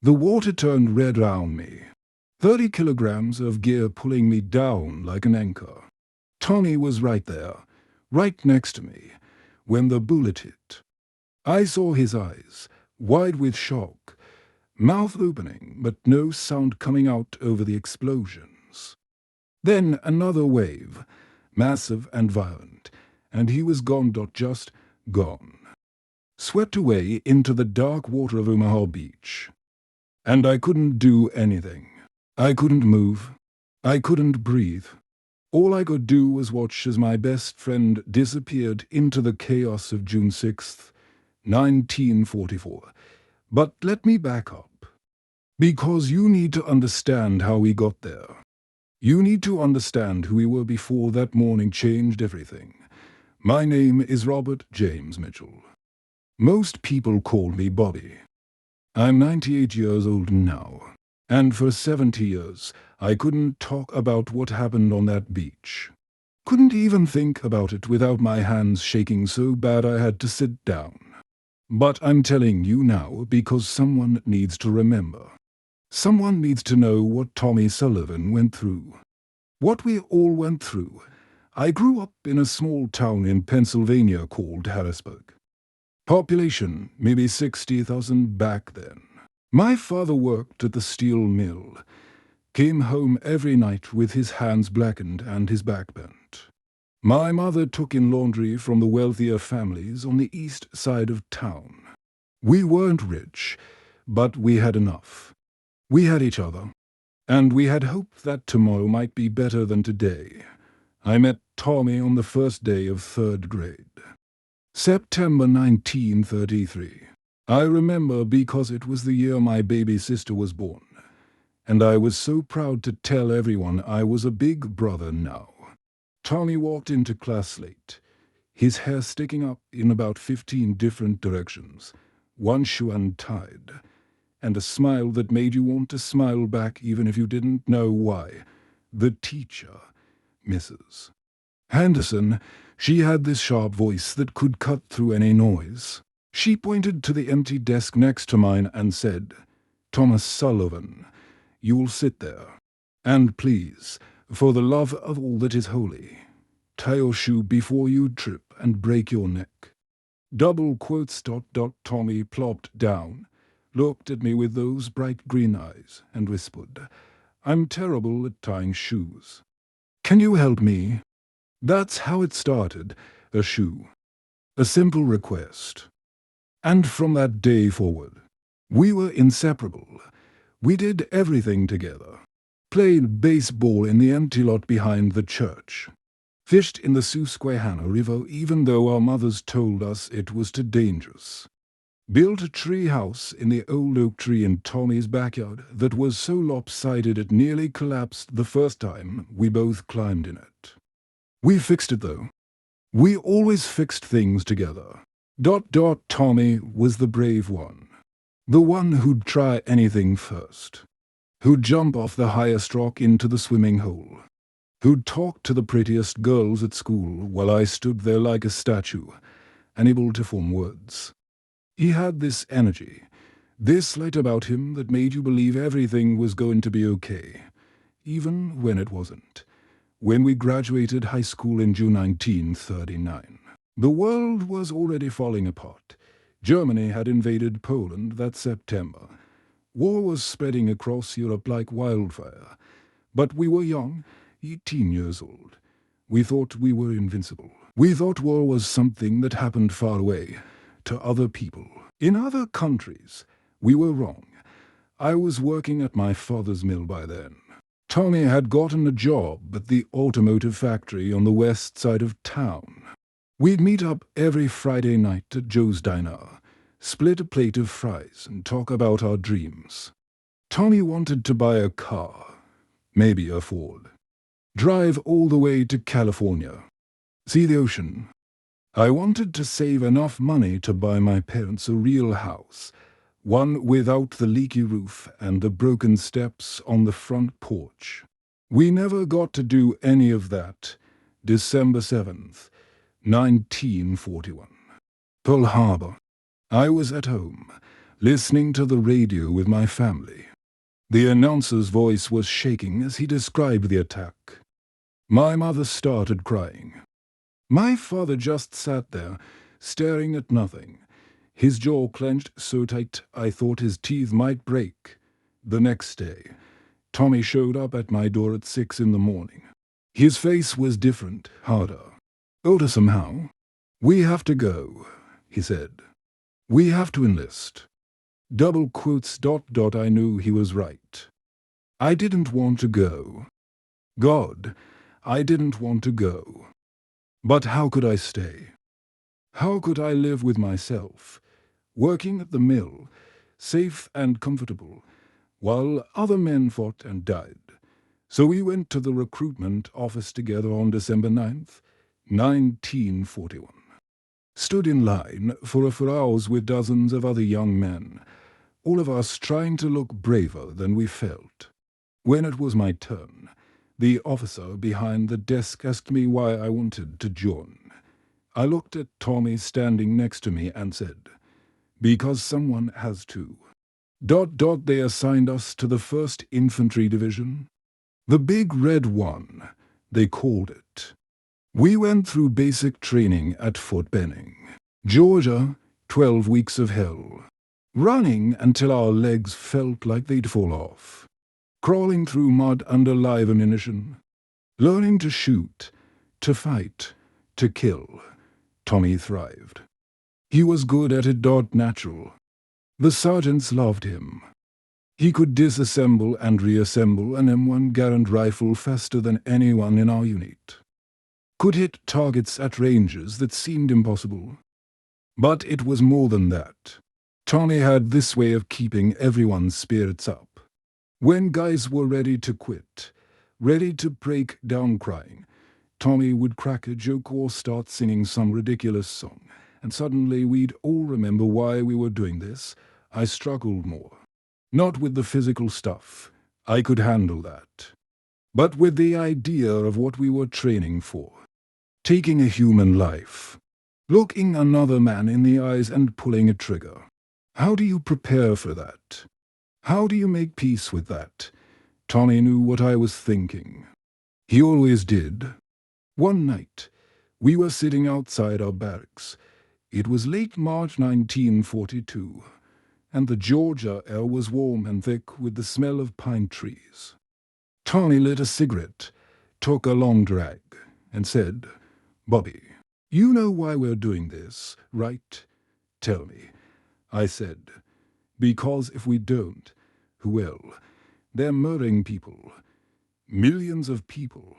The water turned red round me. 30 kilograms of gear pulling me down like an anchor. Tommy was right there, right next to me, when the bullet hit. I saw his eyes, wide with shock, mouth opening, but no sound coming out over the explosions. Then another wave, massive and violent, and he was gone, just gone. Swept away into the dark water of Omaha Beach. And I couldn't do anything. I couldn't move. I couldn't breathe. All I could do was watch as my best friend disappeared into the chaos of June 6th, 1944. But let me back up. Because you need to understand how we got there. You need to understand who we were before that morning changed everything. My name is Robert James Mitchell. Most people call me Bobby. I'm 98 years old now, and for 70 years I couldn't talk about what happened on that beach. Couldn't even think about it without my hands shaking so bad I had to sit down. But I'm telling you now because someone needs to remember. Someone needs to know what Tommy Sullivan went through. What we all went through. I grew up in a small town in Pennsylvania called Harrisburg. Population, maybe 60,000 back then. My father worked at the steel mill. Came home every night with his hands blackened and his back bent. My mother took in laundry from the wealthier families on the east side of town. We weren't rich, but we had enough. We had each other, and we had hope that tomorrow might be better than today. I met Tommy on the first day of 3rd grade. September 1933. I remember because it was the year my baby sister was born, and I was so proud to tell everyone I was a big brother now. Tommy walked into class late, his hair sticking up in about 15 different directions, one shoe untied, and a smile that made you want to smile back even if you didn't know why. The teacher, Mrs. Henderson, she had this sharp voice that could cut through any noise. She pointed to the empty desk next to mine and said, "Thomas Sullivan, you will sit there. And please, for the love of all that is holy, tie your shoe before you trip and break your neck." Double quotes ... Tommy plopped down, looked at me with those bright green eyes, and whispered, "I'm terrible at tying shoes. Can you help me?" That's how it started, a shoe. A simple request. And from that day forward, we were inseparable. We did everything together. Played baseball in the empty lot behind the church. Fished in the Susquehanna River even though our mothers told us it was too dangerous. Built a tree house in the old oak tree in Tommy's backyard that was so lopsided it nearly collapsed the first time we both climbed in it. We fixed it though. We always fixed things together. Tommy was the brave one. The one who'd try anything first. Who'd jump off the highest rock into the swimming hole. Who'd talk to the prettiest girls at school while I stood there like a statue, unable to form words. He had this energy, this light about him that made you believe everything was going to be okay, even when it wasn't. When we graduated high school in June 1939, the world was already falling apart. Germany had invaded Poland that September. War was spreading across Europe like wildfire. But we were young, 18 years old. We thought we were invincible. We thought war was something that happened far away, to other people. In other countries, we were wrong. I was working at my father's mill by then. Tommy had gotten a job at the automotive factory on the west side of town. We'd meet up every Friday night at Joe's Diner, split a plate of fries and talk about our dreams. Tommy wanted to buy a car, maybe a Ford. Drive all the way to California. See the ocean. I wanted to save enough money to buy my parents a real house, one without the leaky roof and the broken steps on the front porch. We never got to do any of that. December 7th, 1941. Pearl Harbor. I was at home, listening to the radio with my family. The announcer's voice was shaking as he described the attack. My mother started crying. My father just sat there, staring at nothing. His jaw clenched so tight I thought his teeth might break. The next day, Tommy showed up at my door at 6 in the morning. His face was different, harder, older somehow. "We have to go," he said. "We have to enlist." Double quotes ... I knew he was right. I didn't want to go. God, I didn't want to go. But how could I stay? How could I live with myself, working at the mill, safe and comfortable, while other men fought and died? So we went to the recruitment office together on December 9th, 1941. Stood in line for hours with dozens of other young men, all of us trying to look braver than we felt. When it was my turn, the officer behind the desk asked me why I wanted to join. I looked at Tommy standing next to me and said, "Because someone has to." They assigned us to the 1st Infantry Division. The Big Red One, they called it. We went through basic training at Fort Benning, Georgia, 12 weeks of hell. Running until our legs felt like they'd fall off. Crawling through mud under live ammunition. Learning to shoot, to fight, to kill. Tommy thrived. He was good at it. Natural. The sergeants loved him. He could disassemble and reassemble an M1 Garand rifle faster than anyone in our unit. Could hit targets at ranges that seemed impossible. But it was more than that. Tommy had this way of keeping everyone's spirits up. When guys were ready to quit, ready to break down crying, Tommy would crack a joke or start singing some ridiculous song, and suddenly we'd all remember why we were doing this. I struggled more. Not with the physical stuff. I could handle that. But with the idea of what we were training for. Taking a human life. Looking another man in the eyes and pulling a trigger. How do you prepare for that? How do you make peace with that? Tommy knew what I was thinking. He always did. One night, we were sitting outside our barracks. It was late March 1942, and the Georgia air was warm and thick with the smell of pine trees. Tommy lit a cigarette, took a long drag, and said, "Bobby, you know why we're doing this, right? Tell me." I said, "Because if we don't, who will? They're murdering people. Millions of people.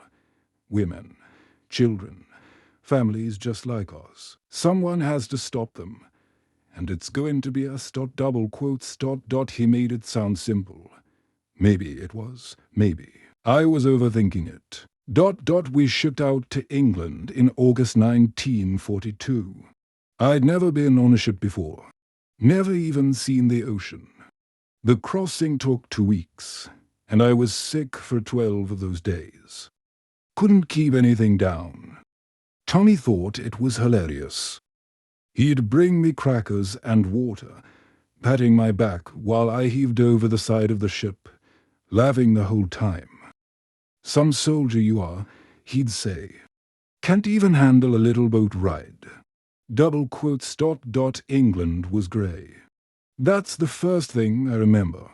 Women, children, families just like us. Someone has to stop them. And it's going to be us. Double quotes. He made it sound simple. Maybe it was. Maybe. I was overthinking it. We shipped out to England in August 1942. I'd never been on a ship before. Never even seen the ocean. The crossing took 2 weeks, and I was sick for 12 of those days. Couldn't keep anything down. Tommy thought it was hilarious. He'd bring me crackers and water, patting my back while I heaved over the side of the ship, laughing the whole time. "Some soldier you are," he'd say. "Can't even handle a little boat ride." Double quotes. England was grey. That's the first thing I remember.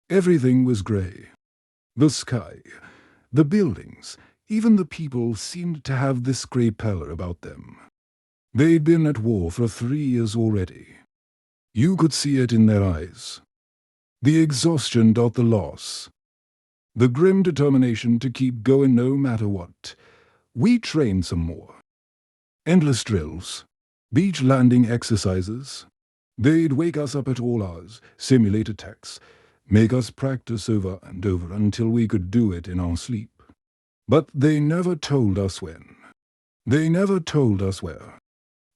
Everything was grey. The sky, the buildings, even the people seemed to have this grey pallor about them. They'd been at war for 3 years already. You could see it in their eyes. The exhaustion. The loss. The grim determination to keep going no matter what. We trained some more. Endless drills. Beach landing exercises. They'd wake us up at all hours, simulate attacks, make us practice over and over until we could do it in our sleep. But they never told us when. They never told us where.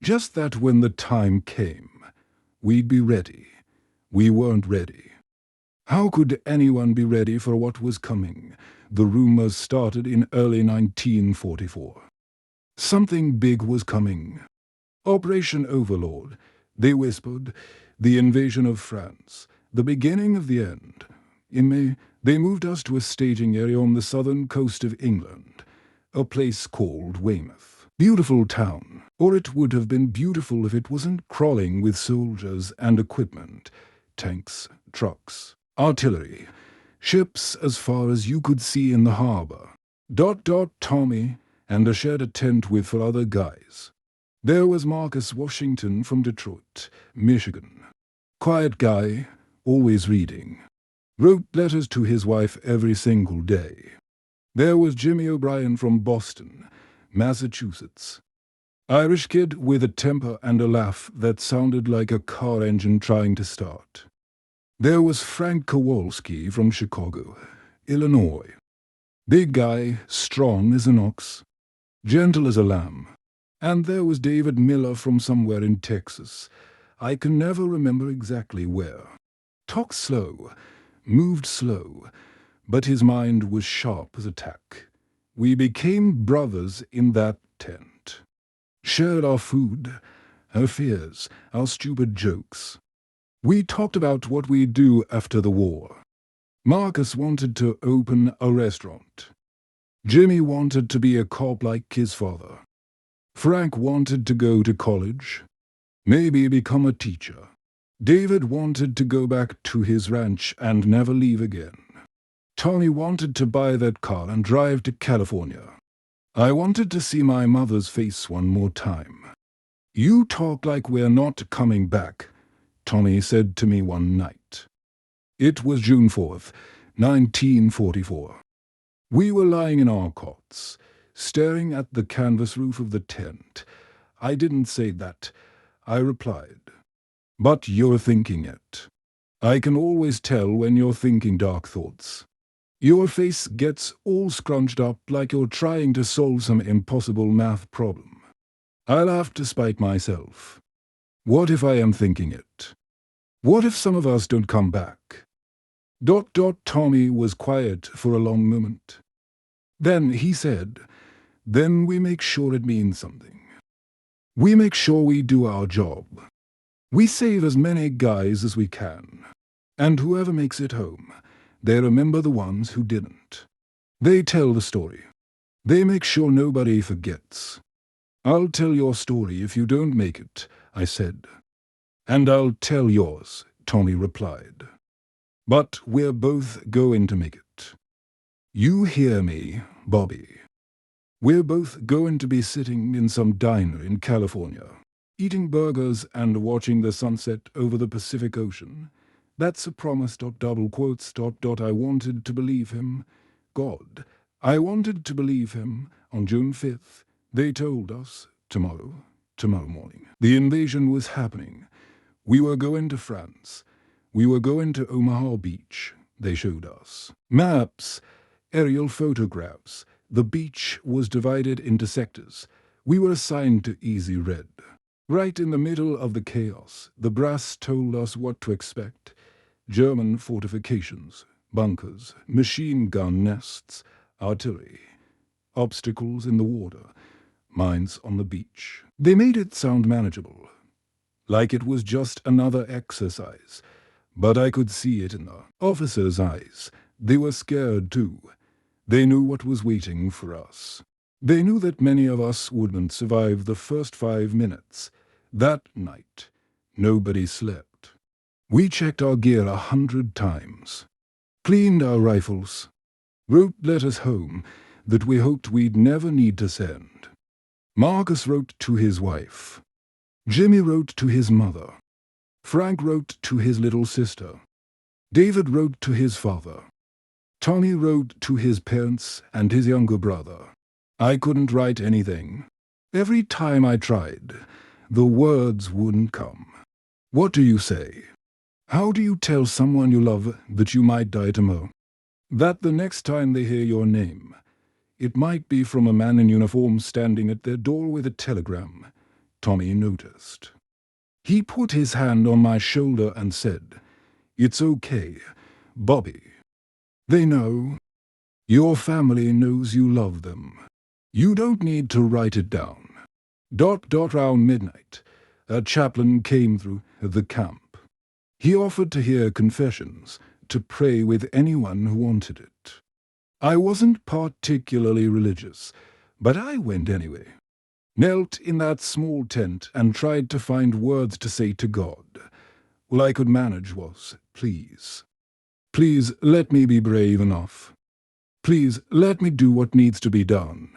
Just that when the time came, we'd be ready. We weren't ready. How could anyone be ready for what was coming? The rumors started in early 1944. Something big was coming. Operation Overlord, they whispered. The invasion of France, the beginning of the end. In May, they moved us to a staging area on the southern coast of England, a place called Weymouth. Beautiful town, or it would have been beautiful if it wasn't crawling with soldiers and equipment, tanks, trucks, artillery, ships as far as you could see in the harbour. Tommy, and I shared a tent with 4 other guys. There was Marcus Washington from Detroit, Michigan. Quiet guy, always reading. Wrote letters to his wife every single day. There was Jimmy O'Brien from Boston, Massachusetts. Irish kid with a temper and a laugh that sounded like a car engine trying to start. There was Frank Kowalski from Chicago, Illinois. Big guy, strong as an ox, gentle as a lamb. And there was David Miller from somewhere in Texas. I can never remember exactly where. Talked slow, moved slow, but his mind was sharp as a tack. We became brothers in that tent. Shared our food, our fears, our stupid jokes. We talked about what we'd do after the war. Marcus wanted to open a restaurant. Jimmy wanted to be a cop like his father. Frank wanted to go to college, maybe become a teacher. David wanted to go back to his ranch and never leave again. Tommy wanted to buy that car and drive to California. I wanted to see my mother's face one more time. "You talk like we're not coming back," Tommy said to me one night. It was June 4th, 1944. We were lying in our cots, staring at the canvas roof of the tent. I didn't say that. I replied, "But you're thinking it. I can always tell when you're thinking dark thoughts. Your face gets all scrunched up like you're trying to solve some impossible math problem." I laughed despite myself. What if I am thinking it? What if some of us don't come back? Tommy was quiet for a long moment. Then he said, "Then we make sure it means something. We make sure we do our job. We save as many guys as we can. And whoever makes it home, they remember the ones who didn't. They tell the story. They make sure nobody forgets." "I'll tell your story if you don't make it," I said. "And I'll tell yours," Tommy replied. "But we're both going to make it. You hear me, Bobby. We're both going to be sitting in some diner in California, eating burgers and watching the sunset over the Pacific Ocean. That's a promise, double quotes, I wanted to believe him. God, I wanted to believe him. On June 5th, they told us, tomorrow morning. The invasion was happening. We were going to France. We were going to Omaha Beach, they showed us. Maps, aerial photographs. The beach was divided into sectors. We were assigned to Easy Red. Right in the middle of the chaos, the brass told us what to expect. German fortifications, bunkers, machine gun nests, artillery, obstacles in the water, mines on the beach. They made it sound manageable, like it was just another exercise. But I could see it in the officers' eyes. They were scared too. They knew what was waiting for us. They knew that many of us wouldn't survive the first 5 minutes. That night, nobody slept. We checked our gear 100 times, cleaned our rifles, wrote letters home that we hoped we'd never need to send. Marcus wrote to his wife. Jimmy wrote to his mother. Frank wrote to his little sister. David wrote to his father. Tommy wrote to his parents and his younger brother. I couldn't write anything. Every time I tried, the words wouldn't come. What do you say? How do you tell someone you love that you might die tomorrow? That the next time they hear your name, it might be from a man in uniform standing at their door with a telegram. Tommy noticed. He put his hand on my shoulder and said, "It's okay, Bobby. They know. Your family knows you love them. You don't need to write it down." Around midnight, a chaplain came through the camp. He offered to hear confessions, to pray with anyone who wanted it. I wasn't particularly religious, but I went anyway. Knelt in that small tent and tried to find words to say to God. All I could manage was, please. Please let me be brave enough. Please let me do what needs to be done.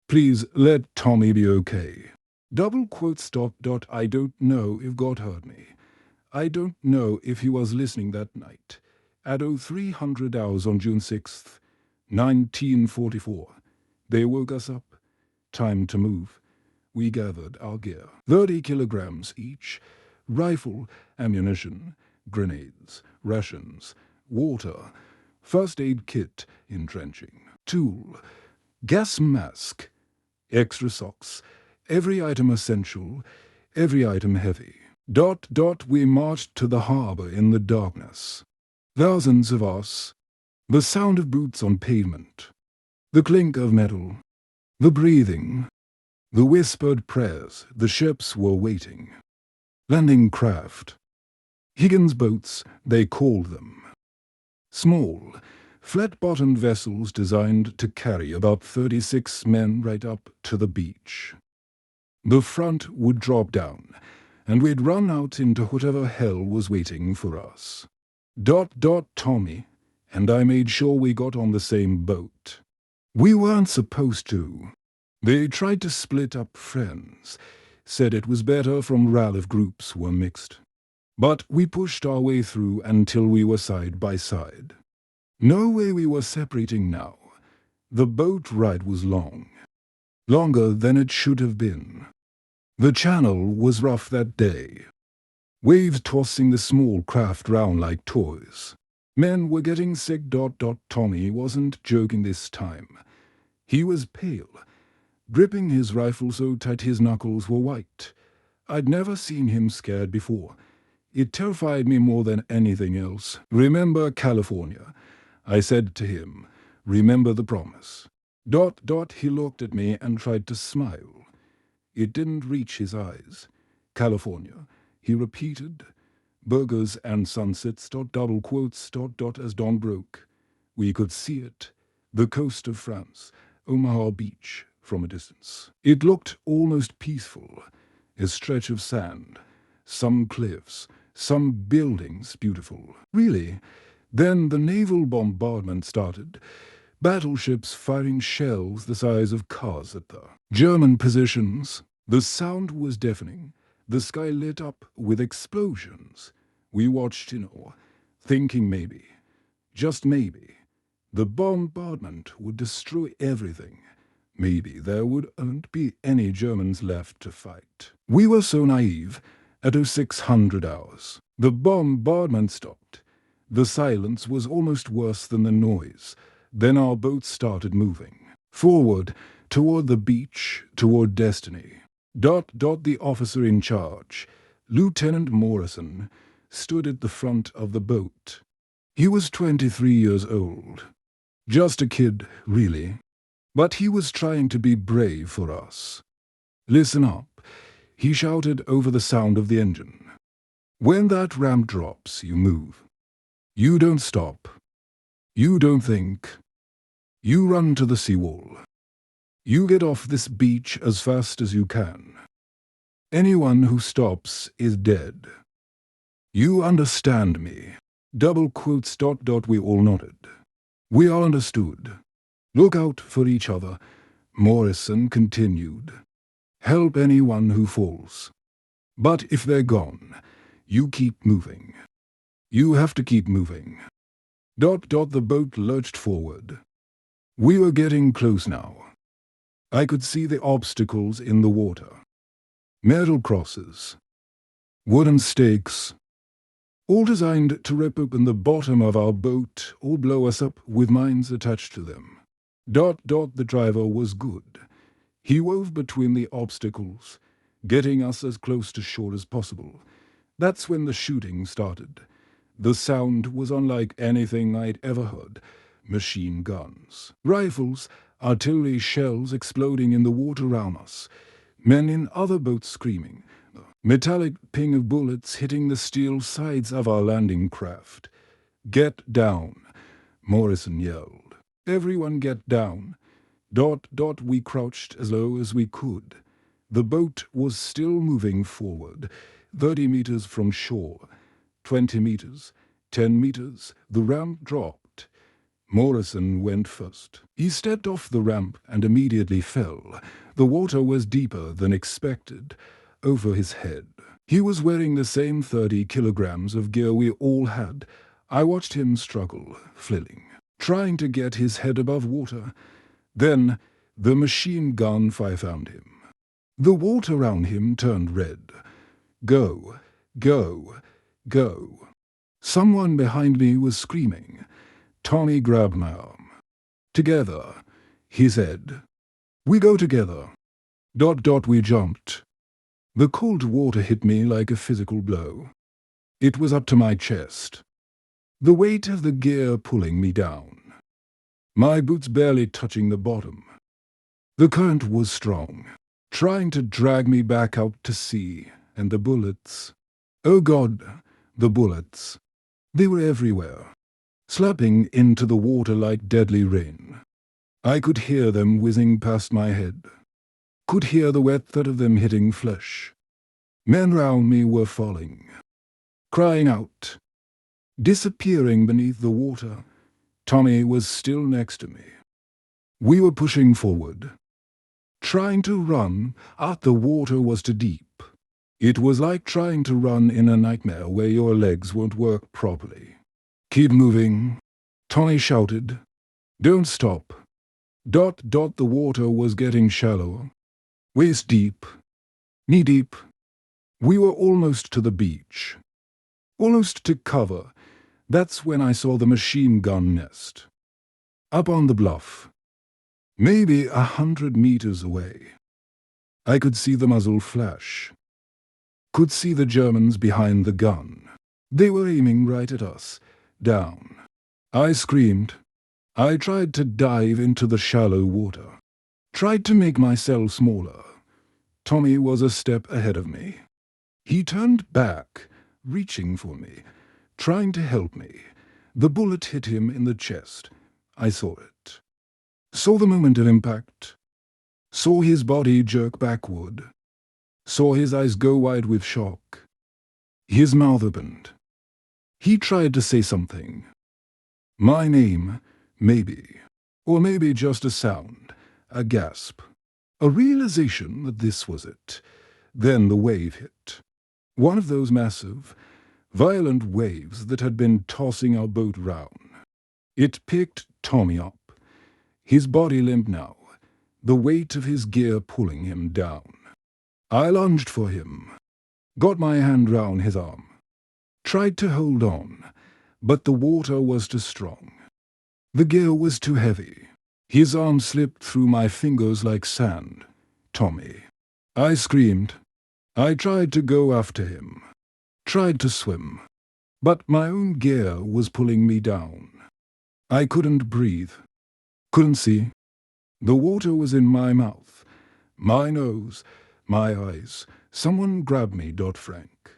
Please let Tommy be okay. Double quote stop dot. I don't know if God heard me. I don't know if he was listening that night. At 0300 hours on June 6th, 1944, they woke us up. Time to move. We gathered our gear. 30 kilograms each. Rifle, ammunition, grenades, rations, water, first aid kit, entrenching, tool, gas mask, extra socks, every item essential, every item heavy. We marched to the harbor in the darkness. Thousands of us. The sound of boots on pavement. The clink of metal. The breathing. The whispered prayers. The ships were waiting. Landing craft. Higgins boats, they called them. Small, flat-bottomed vessels designed to carry about 36 men right up to the beach. The front would drop down, and we'd run out into whatever hell was waiting for us. Tommy and I made sure we got on the same boat. We weren't supposed to. They tried to split up friends, said it was better from RAL if groups were mixed. But we pushed our way through until we were side by side. No way we were separating now. The boat ride was long. Longer than it should have been. The channel was rough that day. Waves tossing the small craft round like toys. Men were getting sick. Tommy wasn't joking this time. He was pale, gripping his rifle so tight his knuckles were white. I'd never seen him scared before. It terrified me more than anything else. Remember California, I said to him. Remember the promise. He looked at me and tried to smile. It didn't reach his eyes. California, he repeated. Burgers and sunsets. Double quotes. As dawn broke. We could see it. The coast of France, Omaha beach, from a distance. It looked almost peaceful. A stretch of sand, some cliffs, some buildings beautiful. Really? Then the naval bombardment started. Battleships firing shells the size of cars at the German positions. The sound was deafening. The sky lit up with explosions. We watched in awe, thinking maybe, just maybe, the bombardment would destroy everything. Maybe there wouldn't be any Germans left to fight. We were so naive. At 0600 hours, the bombardment stopped. The silence was almost worse than the noise. Then our boat started moving. Forward, toward the beach, toward destiny. The officer in charge, Lieutenant Morrison, stood at the front of the boat. He was 23 years old. Just a kid, really. But he was trying to be brave for us. Listen up, he shouted over the sound of the engine. When that ramp drops, you move. You don't stop. You don't think. You run to the seawall. You get off this beach as fast as you can. Anyone who stops is dead. You understand me. Double quotes. We all nodded. We all understood. Look out for each other, Morrison continued. Help anyone who falls. But if they're gone, you keep moving. You have to keep moving. The boat lurched forward. We were getting close now. I could see the obstacles in the water. Metal crosses. Wooden stakes. All designed to rip open the bottom of our boat or blow us up with mines attached to them. The driver was good. He wove between the obstacles, getting us as close to shore as possible. That's when the shooting started. The sound was unlike anything I'd ever heard. Machine guns, rifles, artillery shells exploding in the water around us. Men in other boats screaming. Metallic ping of bullets hitting the steel sides of our landing craft. "Get down," Morrison yelled. "Everyone get down." ... We crouched as low as we could. The boat was still moving forward, 30 meters from shore. 20 meters, 10 meters, the ramp dropped. Morrison went first. He stepped off the ramp and immediately fell. The water was deeper than expected, over his head. He was wearing the same 30 kilograms of gear we all had. I watched him struggle, flailing, trying to get his head above water. Then the machine gun fire found him. The water around him turned red. Go, go, go. Someone behind me was screaming. Tommy grabbed my arm. "Together," he said. "We go together." ... We jumped. The cold water hit me like a physical blow. It was up to my chest. The weight of the gear pulling me down. My boots barely touching the bottom. The current was strong, trying to drag me back out to sea, and the bullets. Oh God, the bullets. They were everywhere, slapping into the water like deadly rain. I could hear them whizzing past my head. Could hear the wet thud of them hitting flesh. Men round me were falling, crying out, disappearing beneath the water. Tommy was still next to me. We were pushing forward, trying to run, but the water was too deep. It was like trying to run in a nightmare where your legs won't work properly. "Keep moving," Tommy shouted. "Don't stop." ... The water was getting shallower, waist deep, knee deep. We were almost to the beach, almost to cover. That's when I saw the machine gun nest, up on the bluff, maybe 100 meters away. I could see the muzzle flash, could see the Germans behind the gun. They were aiming right at us, down. I screamed. I tried to dive into the shallow water, tried to make myself smaller. Tommy was a step ahead of me. He turned back, reaching for me, trying to help me. The bullet hit him in the chest. I saw it. Saw the moment of impact. Saw his body jerk backward. Saw his eyes go wide with shock. His mouth opened. He tried to say something. My name, maybe. Or maybe just a sound, a gasp, a realization that this was it. Then the wave hit. One of those massive, violent waves that had been tossing our boat round. It picked Tommy up, his body limp now, the weight of his gear pulling him down. I lunged for him, got my hand round his arm, tried to hold on, but the water was too strong. The gear was too heavy. His arm slipped through my fingers like sand. Tommy. I screamed. I tried to go after him, tried to swim, but my own gear was pulling me down. I couldn't breathe, couldn't see. The water was in my mouth, my nose, my eyes. Someone grabbed me. Frank.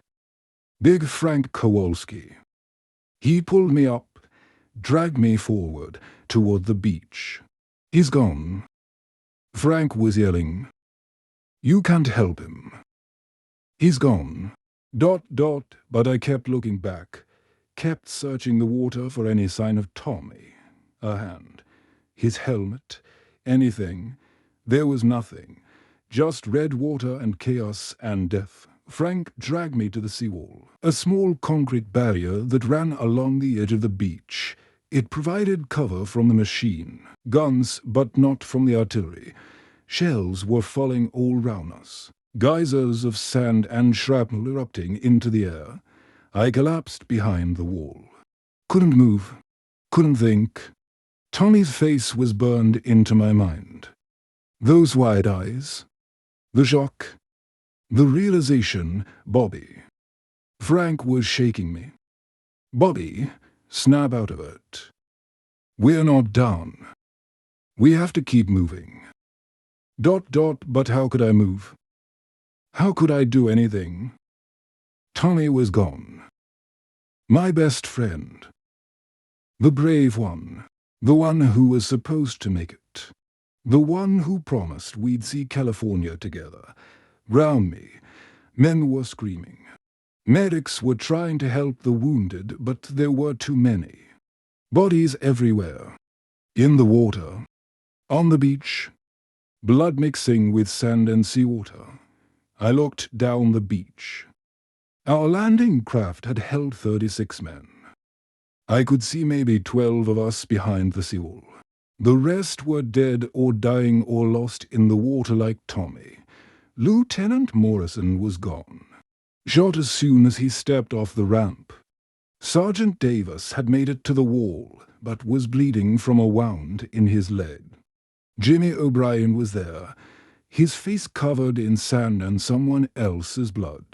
Big Frank Kowalski. He pulled me up, dragged me forward toward the beach. He's gone. Frank was yelling. You can't help him. He's gone. But I kept looking back, kept searching the water for any sign of Tommy. A hand, his helmet, anything. There was nothing, just red water and chaos and death. Frank dragged me to the seawall, a small concrete barrier that ran along the edge of the beach. It provided cover from the machine, guns, but not from the artillery. Shells were falling all round us, geysers of sand and shrapnel erupting into the air. I collapsed behind the wall. Couldn't move, couldn't think. Tommy's face was burned into my mind. Those wide eyes, the shock, the realization. Bobby. Frank was shaking me. Bobby, snap out of it. We're not done. We have to keep moving. But how could I move? How could I do anything? Tommy was gone. My best friend. The brave one. The one who was supposed to make it. The one who promised we'd see California together. Round me, men were screaming. Medics were trying to help the wounded, but there were too many. Bodies everywhere. In the water. On the beach. Blood mixing with sand and seawater. I looked down the beach. Our landing craft had held 36 men. I could see maybe 12 of us behind the seal. The rest were dead or dying or lost in the water like Tommy. Lieutenant Morrison was gone. Shot as soon as he stepped off the ramp. Sergeant Davis had made it to the wall, but was bleeding from a wound in his leg. Jimmy O'Brien was there, his face covered in sand and someone else's blood.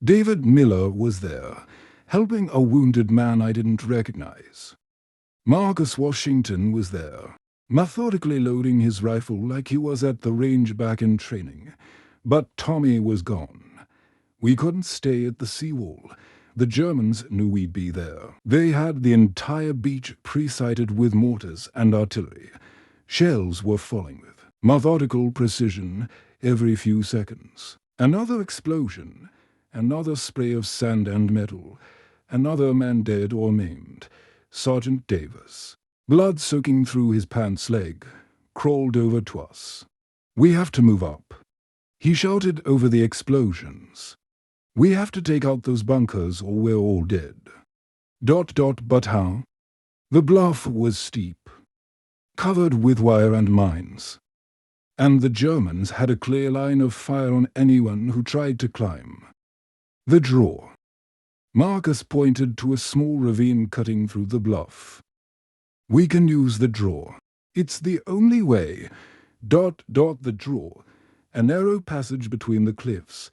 David Miller was there, helping a wounded man I didn't recognize. Marcus Washington was there, methodically loading his rifle like he was at the range back in training. But Tommy was gone. We couldn't stay at the seawall. The Germans knew we'd be there. They had the entire beach pre-sighted with mortars and artillery. Shells were falling with methodical precision every few seconds. Another explosion, another spray of sand and metal, another man dead or maimed. Sergeant Davis, blood soaking through his pants leg, crawled over to us. "We have to move up." He shouted over the explosions. "We have to take out those bunkers or we're all dead." But how? The bluff was steep, covered with wire and mines. And the Germans had a clear line of fire on anyone who tried to climb. The draw. Marcus pointed to a small ravine cutting through the bluff. "We can use the draw. It's the only way. The draw. A narrow passage between the cliffs.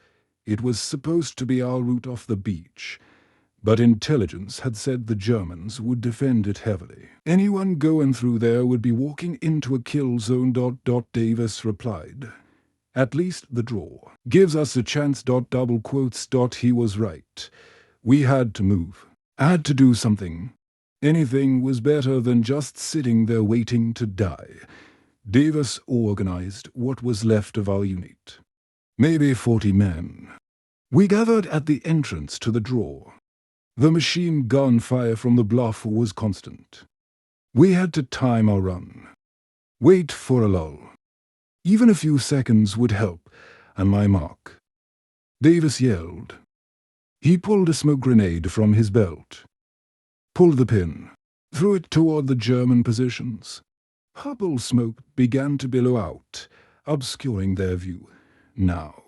It was supposed to be our route off the beach, but intelligence had said the Germans would defend it heavily. Anyone going through there would be walking into a kill zone. Davis replied. At least the draw gives us a chance. He was right. We had to move. Had to do something. Anything was better than just sitting there waiting to die. Davis organized what was left of our unit. Maybe 40 men. We gathered at the entrance to the draw. The machine gun fire from the bluff was constant. We had to time our run. Wait for a lull. Even a few seconds would help, and my mark. Davis yelled. He pulled a smoke grenade from his belt. Pulled the pin. Threw it toward the German positions. Purple smoke began to billow out, obscuring their view. Now.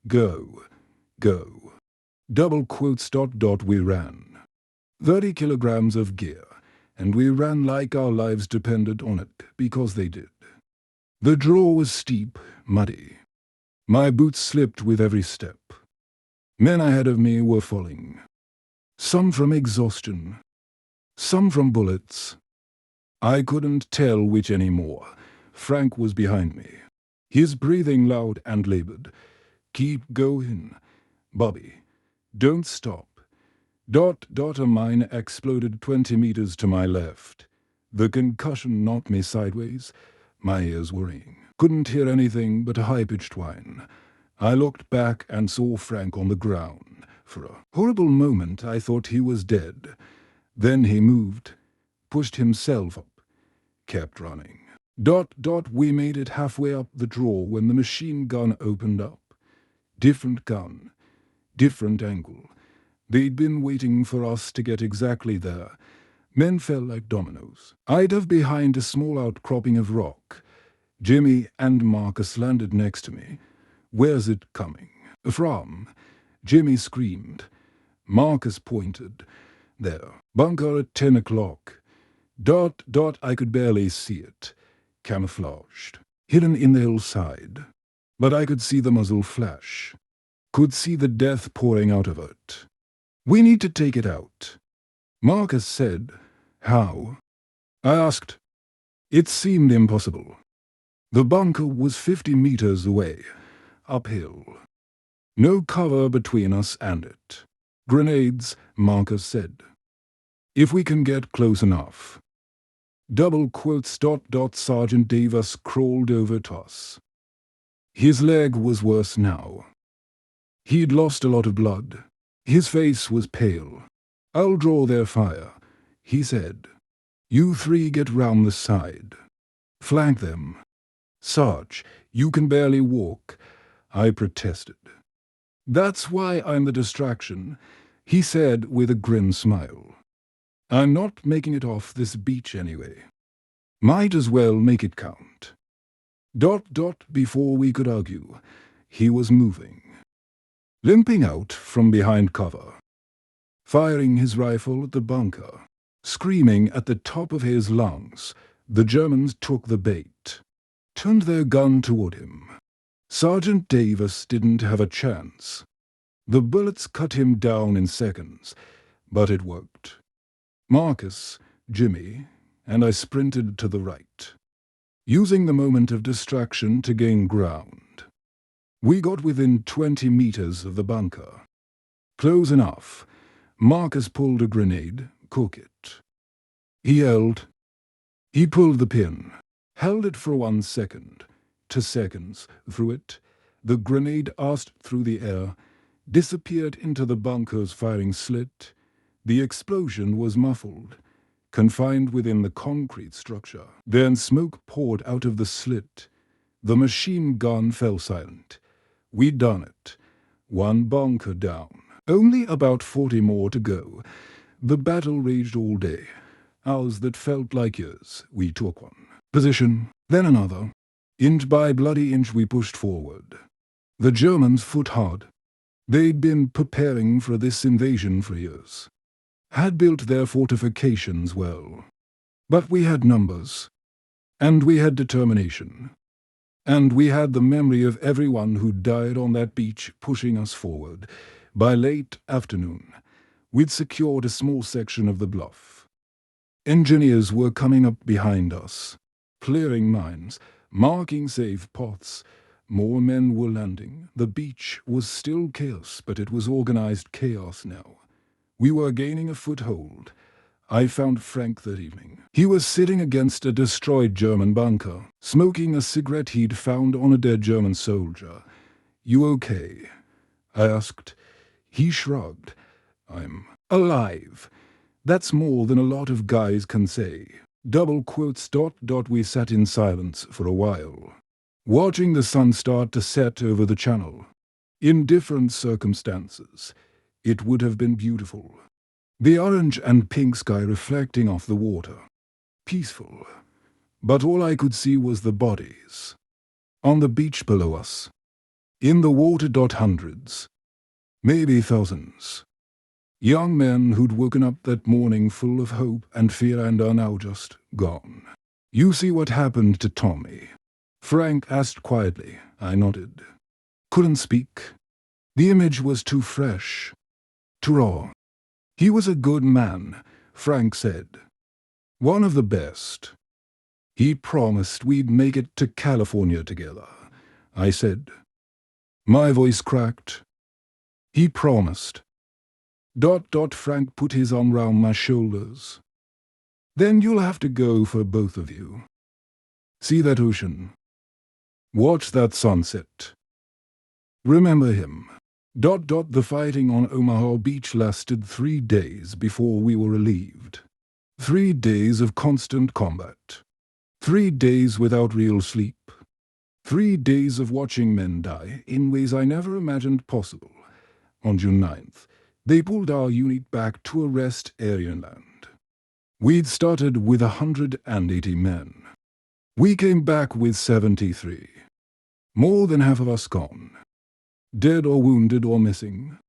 Go. Go. We ran. 30 kilograms of gear, and we ran like our lives depended on it, because they did. The draw was steep, muddy. My boots slipped with every step. Men ahead of me were falling. Some from exhaustion. Some from bullets. I couldn't tell which anymore. Frank was behind me. His breathing loud and labored. Keep going. Bobby, don't stop. A mine exploded 20 meters to my left. The concussion knocked me sideways. My ears were ringing. Couldn't hear anything but a high-pitched whine. I looked back and saw Frank on the ground. For a horrible moment I thought he was dead. Then he moved, pushed himself up, kept running. We made it halfway up the draw when the machine gun opened up. Different gun, different angle. They'd been waiting for us to get exactly there. Men fell like dominoes. I dove behind a small outcropping of rock. Jimmy and Marcus landed next to me. Where's it coming? From? Jimmy screamed. Marcus pointed. There. Bunker at 10 o'clock. I could barely see it. Camouflaged. Hidden in the hillside. But I could see the muzzle flash. Could see the death pouring out of it. We need to take it out. Marcus said, How? I asked. It seemed impossible. The bunker was 50 meters away, uphill. No cover between us and it. Grenades, Marcus said. If we can get close enough. Double quotes ... Sergeant Davis crawled over to us. His leg was worse now. He'd lost a lot of blood. His face was pale. I'll draw their fire, he said. You three get round the side. Flank them. Sarge, you can barely walk, I protested. That's why I'm the distraction, he said with a grim smile. I'm not making it off this beach anyway. Might as well make it count. ... Before we could argue, he was moving. Limping out from behind cover. Firing his rifle at the bunker. Screaming at the top of his lungs, the Germans took the bait. Turned their gun toward him. Sergeant Davis didn't have a chance. The bullets cut him down in seconds, but it worked. Marcus, Jimmy, and I sprinted to the right, using the moment of distraction to gain ground. We got within 20 meters of the bunker. Close enough. Marcus pulled a grenade, cook it. He yelled. He pulled the pin, held it for 1 second, 2 seconds, threw it. The grenade arced through the air, disappeared into the bunker's firing slit. The explosion was muffled, confined within the concrete structure. Then smoke poured out of the slit. The machine gun fell silent. We'd done it. 1 bunker down. Only about 40 more to go. The battle raged all day. Hours that felt like years. We took one. Position, then another. Inch by bloody inch we pushed forward. The Germans fought hard. They'd been preparing for this invasion for years. Had built their fortifications well. But we had numbers. And we had determination. And we had the memory of everyone who died on that beach pushing us forward. By late afternoon, we'd secured a small section of the bluff. Engineers were coming up behind us, clearing mines, marking safe paths. More men were landing. The beach was still chaos, but it was organized chaos now. We were gaining a foothold. I found Frank that evening. He was sitting against a destroyed German bunker, smoking a cigarette he'd found on a dead German soldier. You okay? I asked. He shrugged. I'm alive. That's more than a lot of guys can say. Double quotes ... We sat in silence for a while, watching the sun start to set over the channel. In different circumstances, it would have been beautiful. The orange and pink sky reflecting off the water. Peaceful. But all I could see was the bodies. On the beach below us. In the water. Hundreds. Maybe thousands. Young men who'd woken up that morning full of hope and fear and are now just gone. You see what happened to Tommy? Frank asked quietly. I nodded. Couldn't speak. The image was too fresh. Too raw. He was a good man, Frank said. One of the best. He promised we'd make it to California together, I said. My voice cracked. He promised. ... Frank put his arm round my shoulders. Then you'll have to go for both of you. See that ocean. Watch that sunset. Remember him. ... The fighting on Omaha Beach lasted 3 days before we were relieved. 3 days of constant combat. 3 days without real sleep. 3 days of watching men die in ways I never imagined possible. On June 9th, they pulled our unit back to arrest Aryan land. We'd started with 180 men. We came back with 73. More than half of us gone. Dead or wounded or missing. ...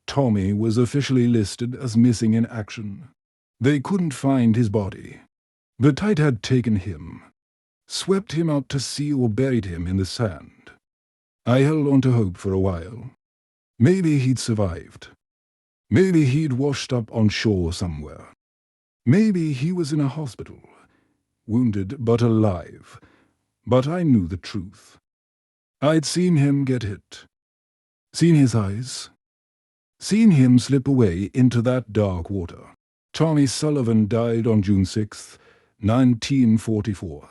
Tommy was officially listed as missing in action. They couldn't find his body. The tide had taken him, swept him out to sea or buried him in the sand. I held on to hope for a while. Maybe he'd survived. Maybe he'd washed up on shore somewhere. Maybe he was in a hospital, wounded but alive. But I knew the truth. I'd seen him get hit. Seen his eyes? Seen him slip away into that dark water. Tommy Sullivan died on June 6, 1944,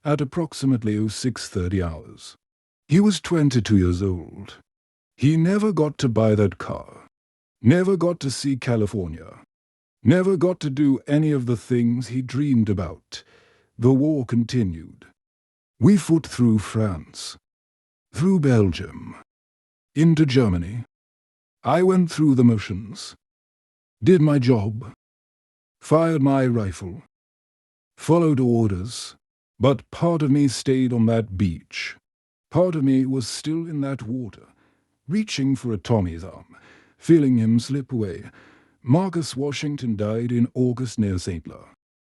at approximately 06:30 hours. He was 22 years old. He never got to buy that car, never got to see California, never got to do any of the things he dreamed about. The war continued. We fought through France, through Belgium, into Germany. I went through the motions, did my job, fired my rifle, followed orders, but part of me stayed on that beach. Part of me was still in that water, reaching for a Tommy's arm, feeling him slip away. Marcus Washington died in August near St. Louis.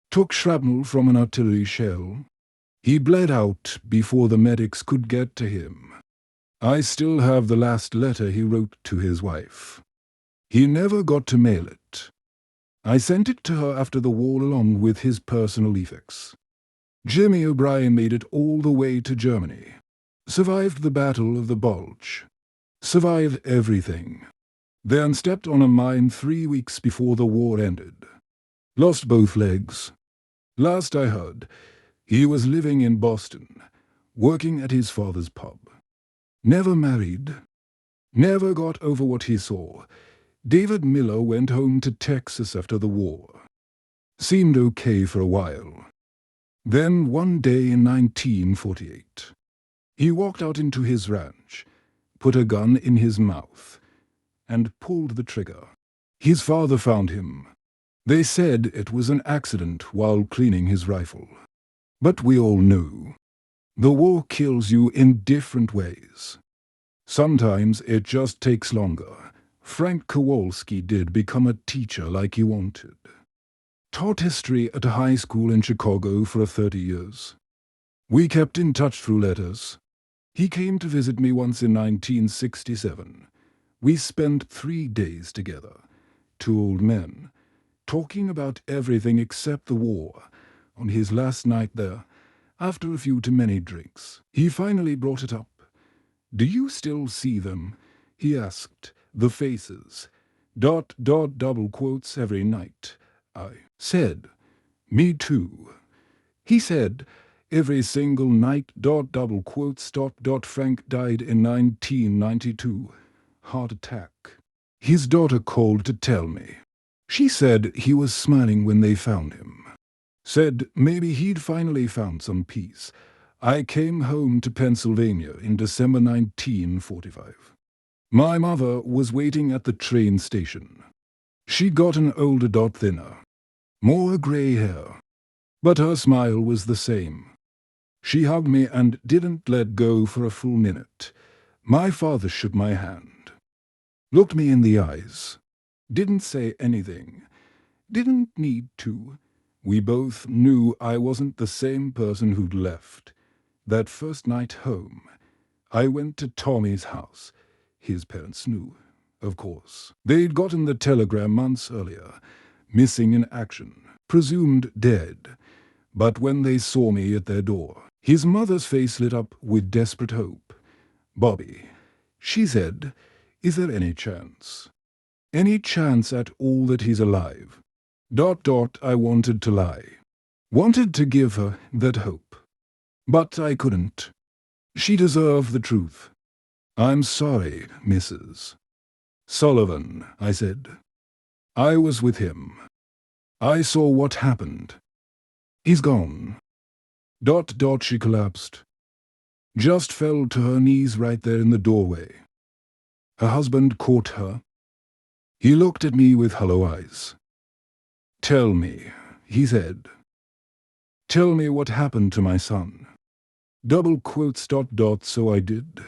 Took shrapnel from an artillery shell. He bled out before the medics could get to him. I still have the last letter he wrote to his wife. He never got to mail it. I sent it to her after the war along with his personal effects. Jimmy O'Brien made it all the way to Germany. Survived the Battle of the Bulge. Survived everything. Then stepped on a mine 3 weeks before the war ended. Lost both legs. Last I heard, he was living in Boston, working at his father's pub. Never married. Never got over what he saw. David Miller went home to Texas after the war. Seemed okay for a while. Then one day in 1948, he walked out into his ranch, put a gun in his mouth, and pulled the trigger. His father found him. They said it was an accident while cleaning his rifle. But we all knew. The war kills you in different ways. Sometimes it just takes longer. Frank Kowalski did become a teacher like he wanted. Taught history at a high school in Chicago for 30 years. We kept in touch through letters. He came to visit me once in 1967. We spent 3 days together, 2 old men, talking about everything except the war. On his last night there, after a few too many drinks, he finally brought it up. "Do you still see them?" he asked. "The faces. ... double quotes every night." I said, "Me too." He said, "Every single night, ... double quotes, ... Frank died in 1992. Heart attack." His daughter called to tell me. She said he was smiling when they found him. Said maybe he'd finally found some peace. I came home to Pennsylvania in December 1945. My mother was waiting at the train station. She'd gotten older, thinner, more grey hair, but her smile was the same. She hugged me and didn't let go for a full minute. My father shook my hand, looked me in the eyes, didn't say anything, didn't need to. We both knew I wasn't the same person who'd left. That first night home, I went to Tommy's house. His parents knew, of course. They'd gotten the telegram months earlier, missing in action, presumed dead. But when they saw me at their door, his mother's face lit up with desperate hope. "Bobby," she said, "is there any chance? Any chance at all that he's alive?" ... I wanted to lie. Wanted to give her that hope. But I couldn't. She deserved the truth. "I'm sorry, Mrs. Sullivan," I said. "I was with him. I saw what happened. He's gone." ... She collapsed. Just fell to her knees right there in the doorway. Her husband caught her. He looked at me with hollow eyes. "Tell me," he said. "Tell me what happened to my son." Double quotes ... So I did.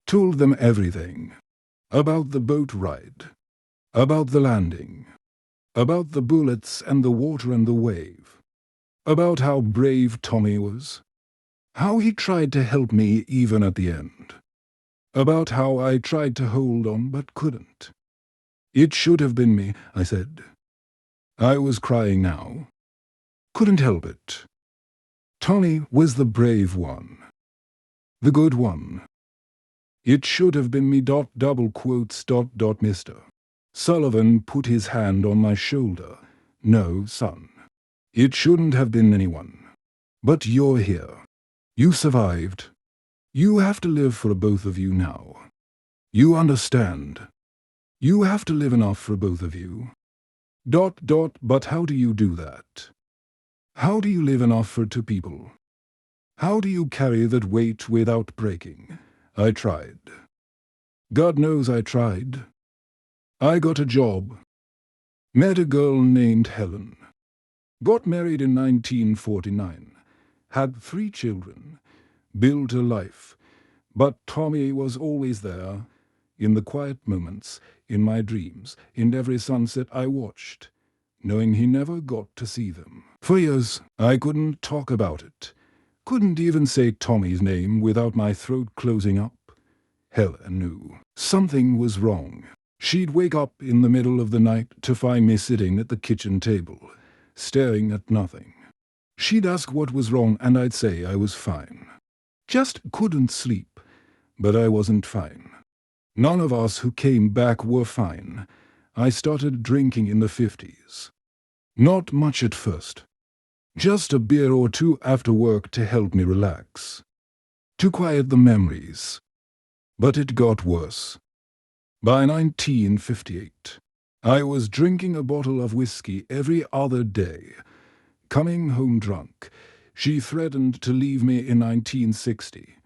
Told them everything. About the boat ride. About the landing. About the bullets and the water and the wave. About how brave Tommy was. How he tried to help me even at the end. About how I tried to hold on but couldn't. "It should have been me," I said. I was crying now. Couldn't help it. Tommy was the brave one. The good one. It should have been me. Double quotes. Mister Sullivan put his hand on my shoulder. No, son. It shouldn't have been anyone. But you're here. You survived. You have to live for both of you now. You understand? You have to live enough for both of you. But how do you do that? How do you live enough for two people? How do you carry that weight without breaking? I tried. God knows I tried. I got a job. Met a girl named Helen. Got married in 1949. Had 3 children. Built a life. But Tommy was always there, in the quiet moments, in my dreams, in every sunset I watched, knowing he never got to see them. For years, I couldn't talk about it. Couldn't even say Tommy's name without my throat closing up. Helen knew. Something was wrong. She'd wake up in the middle of the night to find me sitting at the kitchen table, staring at nothing. She'd ask what was wrong and I'd say I was fine. Just couldn't sleep, but I wasn't fine. None of us who came back were fine. I started drinking in the 50s. Not much at first. Just a beer or two after work to help me relax. To quiet the memories. But it got worse. By 1958, I was drinking a bottle of whiskey every other day. Coming home drunk, she threatened to leave me in 1960.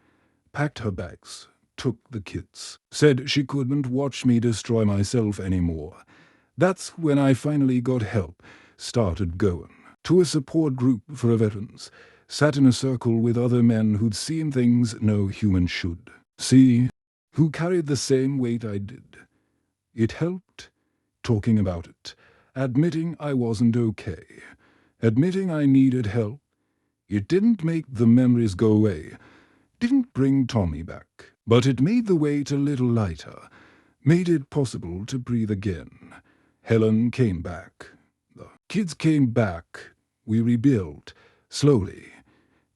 Packed her bags, took the kids. Said she couldn't watch me destroy myself anymore. That's when I finally got help, started going. To a support group for veterans. Sat in a circle with other men who'd seen things no human should see, who carried the same weight I did. It helped, talking about it, admitting I wasn't okay, admitting I needed help. It didn't make the memories go away, didn't bring Tommy back, but it made the weight a little lighter, made it possible to breathe again. Helen came back. The kids came back. We rebuilt, slowly,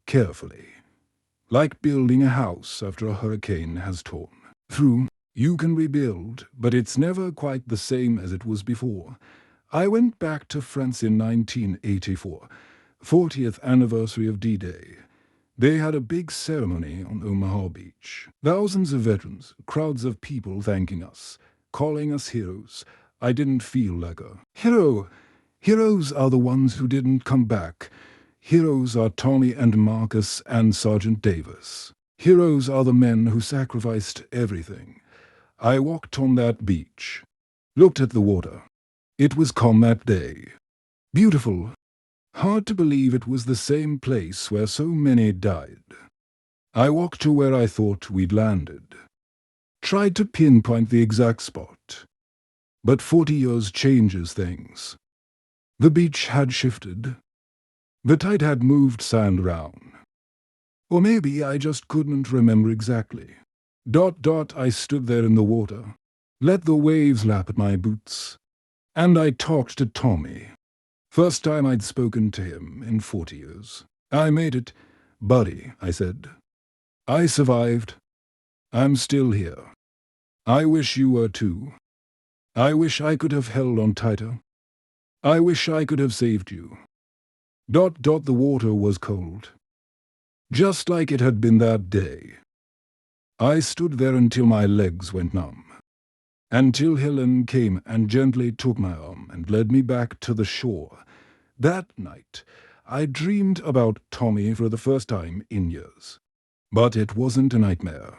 carefully, like building a house after a hurricane has torn through. You can rebuild, but it's never quite the same as it was before. I went back to France in 1984, 40th anniversary of D-Day. They had a big ceremony on Omaha Beach. Thousands of veterans, crowds of people thanking us, calling us heroes. I didn't feel like a hero. Heroes are the ones who didn't come back. Heroes are Tommy and Marcus and Sergeant Davis. Heroes are the men who sacrificed everything. I walked on that beach, looked at the water. It was Combat Day. Beautiful. Hard to believe it was the same place where so many died. I walked to where I thought we'd landed. Tried to pinpoint the exact spot. But 40 years changes things. The beach had shifted. The tide had moved sand around. Or maybe I just couldn't remember exactly. I stood there in the water, let the waves lap at my boots, and I talked to Tommy. First time I'd spoken to him in 40 years. I made it. Buddy, I said. I survived. I'm still here. I wish you were too. I wish I could have held on tighter. I wish I could have saved you. The water was cold. Just like it had been that day. I stood there until my legs went numb. Until Helen came and gently took my arm and led me back to the shore. That night, I dreamed about Tommy for the first time in years. But it wasn't a nightmare.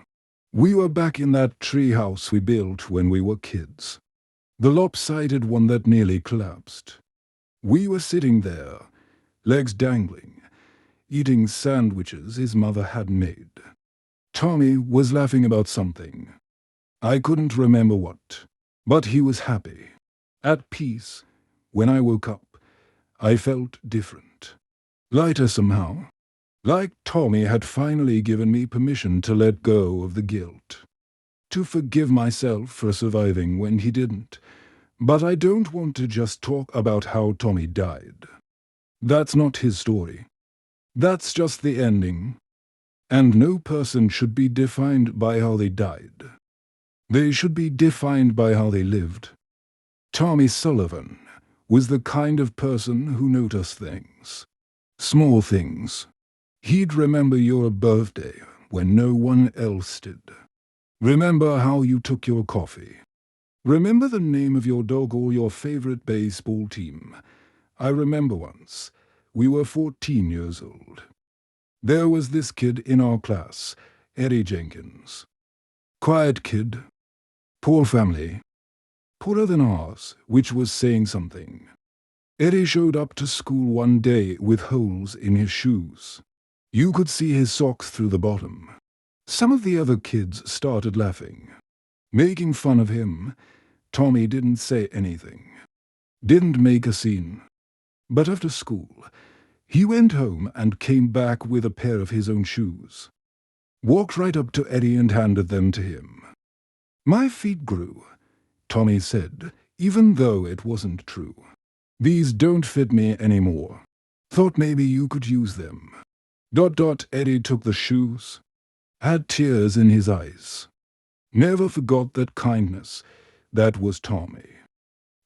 We were back in that tree house we built when we were kids. The lopsided one that nearly collapsed. We were sitting there, legs dangling, eating sandwiches his mother had made. Tommy was laughing about something. I couldn't remember what, but he was happy, at peace. When I woke up, I felt different, lighter somehow, like Tommy had finally given me permission to let go of the guilt, to forgive myself for surviving when he didn't. But I don't want to just talk about how Tommy died. That's not his story. That's just the ending. And no person should be defined by how they died. They should be defined by how they lived. Tommy Sullivan was the kind of person who noticed things. Small things. He'd remember your birthday when no one else did. Remember how you took your coffee. Remember the name of your dog or your favorite baseball team. I remember once, we were 14 years old. There was this kid in our class, Eddie Jenkins. Quiet kid, poor family, poorer than ours, which was saying something. Eddie showed up to school one day with holes in his shoes. You could see his socks through the bottom. Some of the other kids started laughing, making fun of him. Tommy didn't say anything, didn't make a scene. But after school, he went home and came back with a pair of his own shoes. Walked right up to Eddie and handed them to him. My feet grew, Tommy said, even though it wasn't true. These don't fit me anymore. Thought maybe you could use them. ... Eddie took the shoes, had tears in his eyes. Never forgot that kindness. That was Tommy.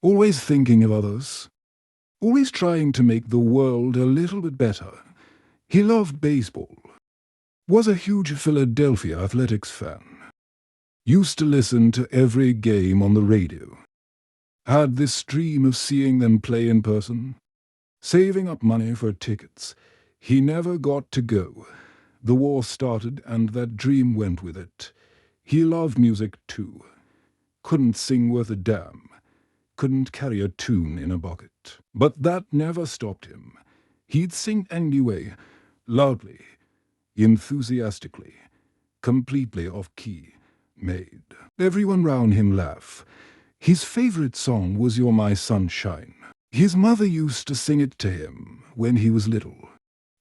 Always thinking of others. Always trying to make the world a little bit better. He loved baseball. Was a huge Philadelphia Athletics fan. Used to listen to every game on the radio. Had this dream of seeing them play in person. Saving up money for tickets. He never got to go. The war started and that dream went with it. He loved music too. Couldn't sing worth a damn. Couldn't carry a tune in a bucket. But that never stopped him. He'd sing anyway, loudly, enthusiastically, completely off-key, made everyone round him laugh. His favorite song was You're My Sunshine. His mother used to sing it to him when he was little.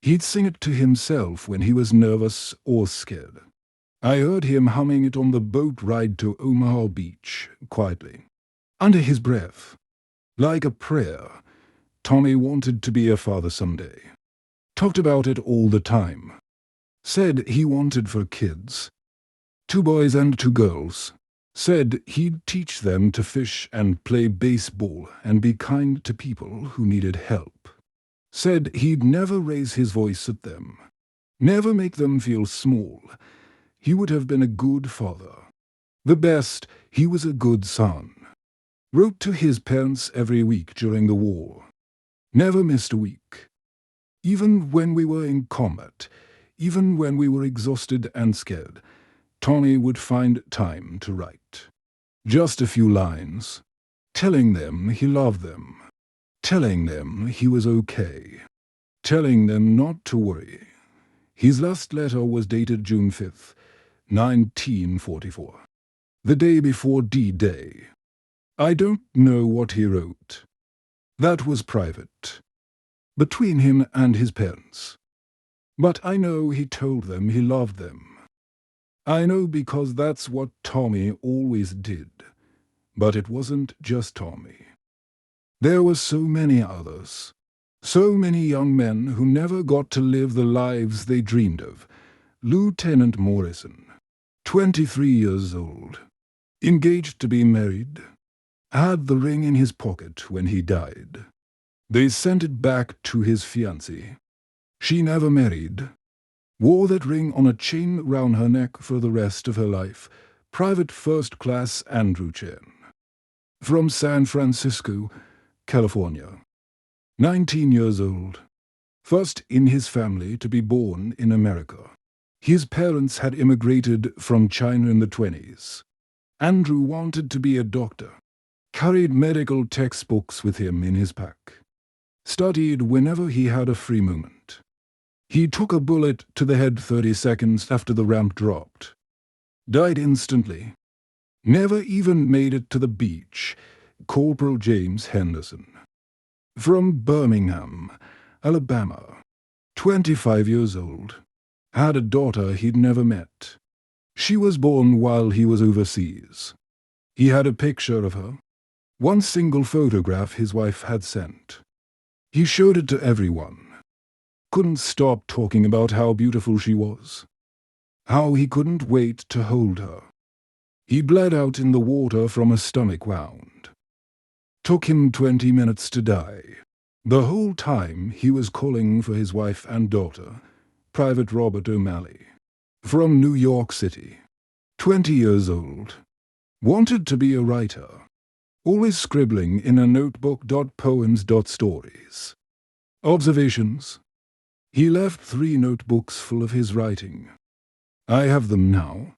He'd sing it to himself when he was nervous or scared. I heard him humming it on the boat ride to Omaha Beach, quietly, under his breath. Like a prayer. Tommy wanted to be a father someday. Talked about it all the time. Said he wanted for kids. 2 boys and 2 girls. Said he'd teach them to fish and play baseball and be kind to people who needed help. Said he'd never raise his voice at them. Never make them feel small. He would have been a good father. The best, he was a good son. Wrote to his parents every week during the war. Never missed a week. Even when we were in combat, even when we were exhausted and scared, Tommy would find time to write. Just a few lines. Telling them he loved them. Telling them he was okay. Telling them not to worry. His last letter was dated June 5th, 1944. The day before D-Day. I don't know what he wrote. That was private. Between him and his parents. But I know he told them he loved them. I know because that's what Tommy always did. But it wasn't just Tommy. There were so many others. So many young men who never got to live the lives they dreamed of. Lieutenant Morrison, 23 years old, engaged to be married, had the ring in his pocket when he died. They sent it back to his fiancée. She never married. Wore that ring on a chain round her neck for the rest of her life. Private First Class Andrew Chen. From San Francisco, California. 19 years old. First in his family to be born in America. His parents had immigrated from China in the 20s. Andrew wanted to be a doctor. Carried medical textbooks with him in his pack. Studied whenever he had a free moment. He took a bullet to the head 30 seconds after the ramp dropped. Died instantly. Never even made it to the beach. Corporal James Henderson. From Birmingham, Alabama. 25 years old. Had a daughter he'd never met. She was born while he was overseas. He had a picture of her. One single photograph his wife had sent. He showed it to everyone. Couldn't stop talking about how beautiful she was. how he couldn't wait to hold her. He bled out in the water from a stomach wound. Took him 20 minutes to die. The whole time he was calling for his wife and daughter, Private Robert O'Malley, from New York City. 20 years old. Wanted to be a writer. Always scribbling in a notebook. Poems. Stories. Observations. He left 3 notebooks full of his writing. I have them now.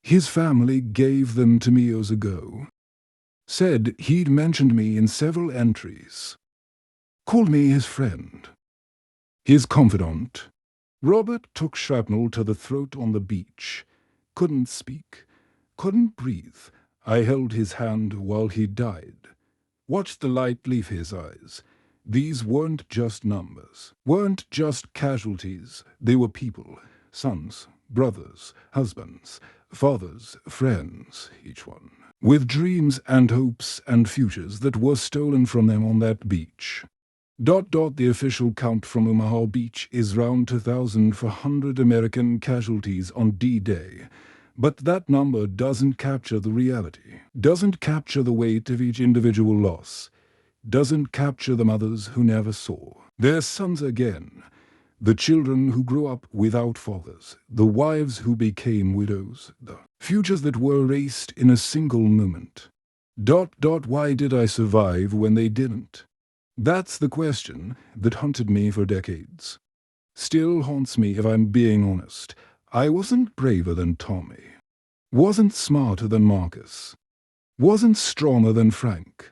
His family gave them to me years ago. Said he'd mentioned me in several entries. Called me his friend. His confidant. Robert took shrapnel to the throat on the beach. Couldn't speak. Couldn't breathe. I held his hand while he died. Watched the light leave his eyes. These weren't just numbers. Weren't just casualties. They were people. Sons, brothers, husbands, fathers, friends, each one. With dreams and hopes and futures that were stolen from them on that beach. The official count from Omaha Beach is round 2,400 American casualties on D-Day. But that number doesn't capture the reality, doesn't capture the weight of each individual loss, doesn't capture the mothers who never saw, their sons again, the children who grew up without fathers, the wives who became widows, the futures that were erased in a single moment. Why did I survive when they didn't? That's the question that haunted me for decades. Still haunts me if I'm being honest. I wasn't braver than Tommy. Wasn't smarter than Marcus. Wasn't stronger than Frank.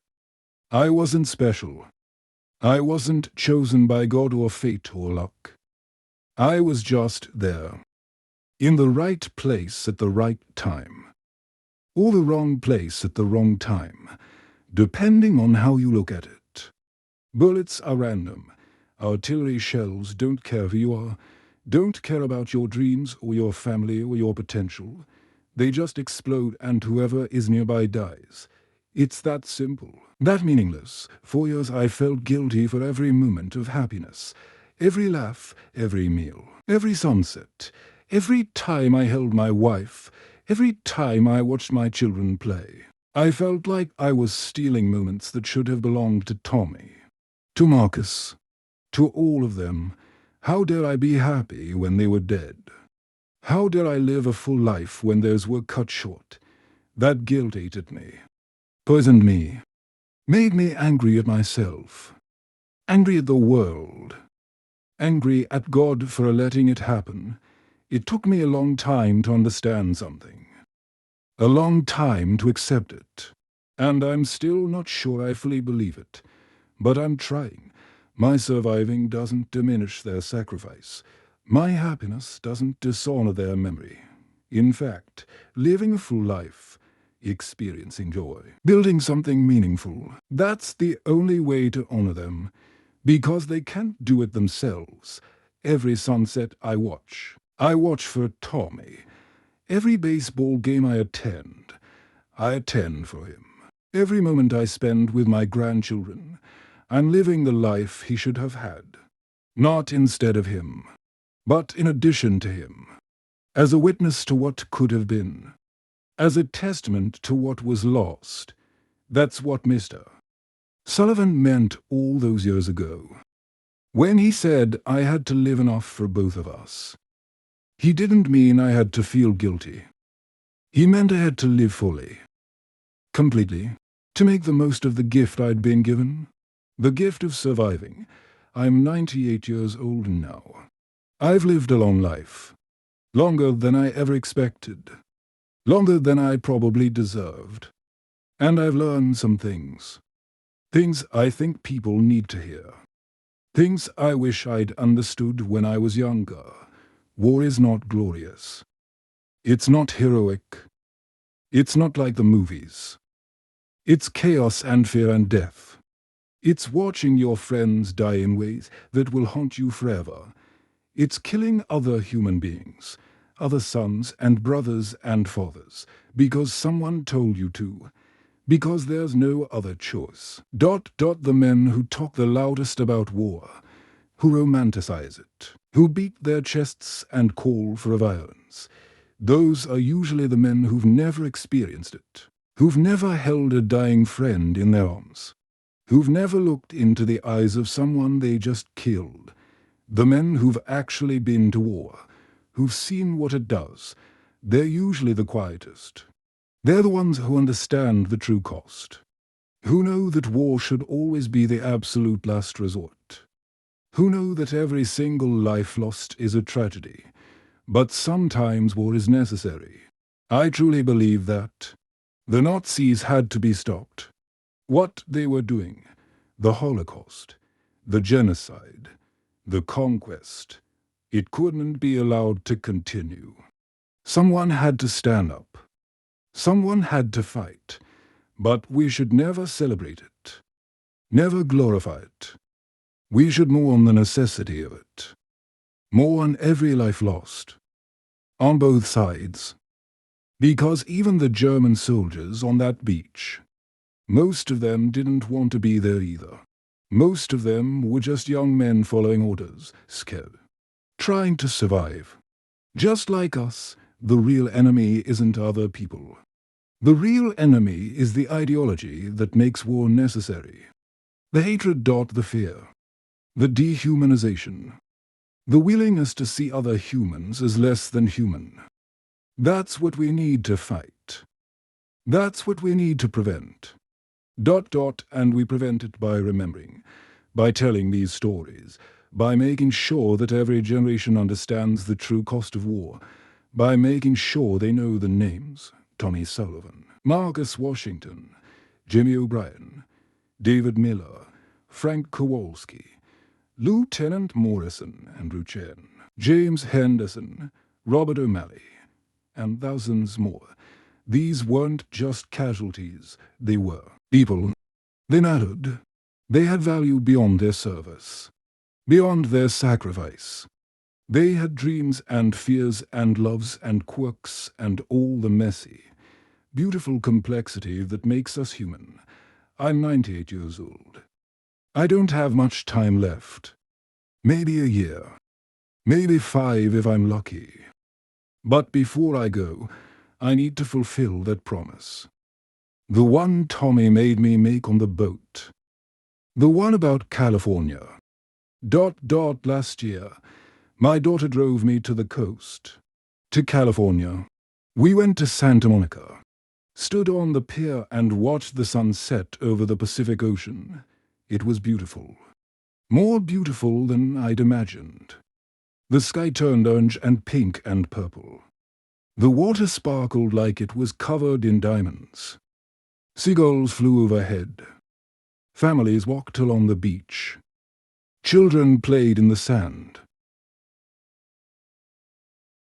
I wasn't special. I wasn't chosen by God or fate or luck. I was just there. In the right place at the right time. Or the wrong place at the wrong time, depending on how you look at it. Bullets are random. Artillery shells don't care who you are, don't care about your dreams or your family or your potential. They just explode and whoever is nearby dies. It's that simple, that meaningless. For years I felt guilty for every moment of happiness, every laugh, every meal, every sunset, every time I held my wife, every time I watched my children play. I felt like I was stealing moments that should have belonged to Tommy, to Marcus, to all of them. How dare I be happy when they were dead? How dare I live a full life when theirs were cut short? That guilt ate at me, poisoned me, made me angry at myself, angry at the world, angry at God for letting it happen. It took me a long time to understand something, a long time to accept it, and I'm still not sure I fully believe it, but I'm trying. My surviving doesn't diminish their sacrifice. My happiness doesn't dishonor their memory. In fact, living a full life, experiencing joy, building something meaningful, that's the only way to honor them, because they can't do it themselves. Every sunset I watch for Tommy. Every baseball game I attend for him. Every moment I spend with my grandchildren, I'm living the life he should have had. Not instead of him, but in addition to him. As a witness to what could have been. As a testament to what was lost. That's what Mr. Sullivan meant all those years ago. When he said I had to live enough for both of us. He didn't mean I had to feel guilty. He meant I had to live fully. Completely. To make the most of the gift I'd been given. The gift of surviving. I'm 98 years old now. I've lived a long life. Longer than I ever expected. Longer than I probably deserved. And I've learned some things. Things I think people need to hear. Things I wish I'd understood when I was younger. War is not glorious. It's not heroic. It's not like the movies. It's chaos and fear and death. It's watching your friends die in ways that will haunt you forever. It's killing other human beings, other sons and brothers and fathers, because someone told you to, because there's no other choice. The men who talk the loudest about war, who romanticize it, who beat their chests and call for violence. Those are usually the men who've never experienced it, who've never held a dying friend in their arms, who've never looked into the eyes of someone they just killed. The men who've actually been to war, who've seen what it does, they're usually the quietest. They're the ones who understand the true cost, who know that war should always be the absolute last resort, who know that every single life lost is a tragedy, but sometimes war is necessary. I truly believe that the Nazis had to be stopped. What they were doing, the Holocaust, the genocide, the conquest, it couldn't be allowed to continue. Someone had to stand up. Someone had to fight. But we should never celebrate it, never glorify it. We should mourn the necessity of it, mourn every life lost, on both sides. Because even the German soldiers on that beach, most of them didn't want to be there either. Most of them were just young men following orders, scared, trying to survive. Just like us, the real enemy isn't other people. The real enemy is the ideology that makes war necessary. The hatred, the fear, the dehumanization, the willingness to see other humans as less than human. That's what we need to fight. That's what we need to prevent. And we prevent it by remembering, by telling these stories, by making sure that every generation understands the true cost of war, by making sure they know the names: Tommy Sullivan, Marcus Washington, Jimmy O'Brien, David Miller, Frank Kowalski, Lieutenant Morrison, Andrew Chen, James Henderson, Robert O'Malley, and thousands more. These weren't just casualties, they were people. They mattered. They had value beyond their service, beyond their sacrifice. They had dreams and fears and loves and quirks and all the messy, beautiful complexity that makes us human. I'm 98 years old. I don't have much time left. Maybe a year. Maybe 5 if I'm lucky. But before I go, I need to fulfill that promise. The one Tommy made me make on the boat. The one about California. Last year, my daughter drove me to the coast, to California. We went to Santa Monica, stood on the pier and watched the sun set over the Pacific Ocean. It was beautiful. More beautiful than I'd imagined. The sky turned orange and pink and purple. The water sparkled like it was covered in diamonds. Seagulls flew overhead. Families walked along the beach. Children played in the sand.